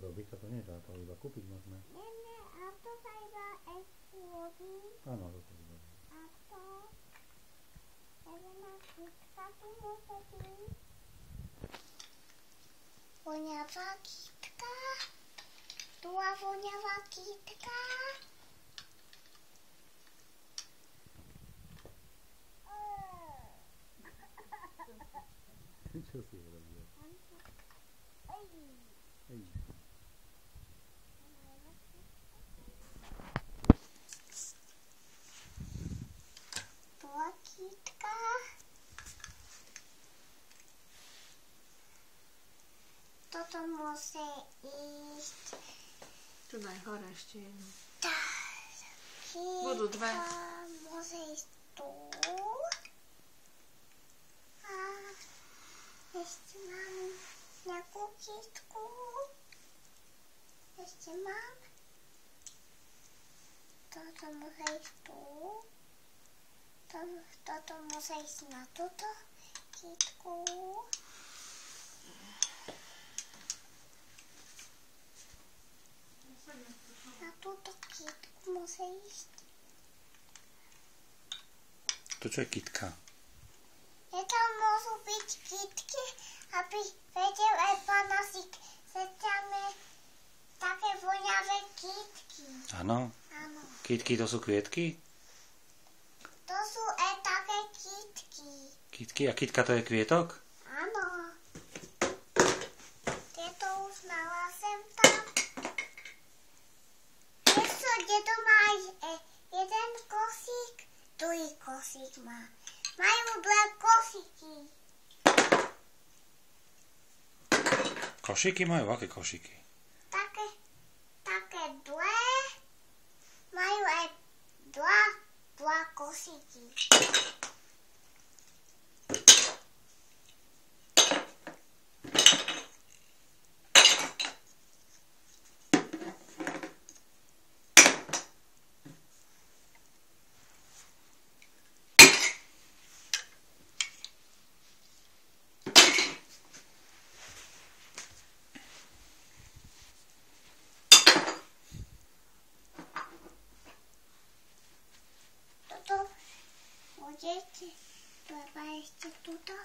robiť, sa to nedá, to iba kúpiť môžeme. Nie, a to sa iba ešte robí. Áno, to sa iba robí. A to, jedna kytka tu môže byť. Voňavá kytka. Tu a voňavá kytka. Čo si urobila? Hej. Tu a kytka. Toto musí ísť. Tu daj hore ešte jednu. Kytka Budú dve. musí ísť tu. A ešte mám nejakú kytku. Ešte mám. Toto musí ísť tu. Toto musí ísť na túto kytku. Na túto kytku musí ísť. To čo je kytka? Je tam môžu byť kytky, aby vedel aj panosík. Chceme také voňavé kytky. Áno. Áno. Kytky to sú kvietky? To sú aj také kytky. Kytky? A kytka to je kvietok? Áno. Tieto už mala sem tam. Ešte, dedo má jeden kosík, druhý kosík má. Majú dve kosíky. Košíky majú? Aké košíky? Také dve. Majú aj dva kosíky. Toto budete, treba ešte tuto.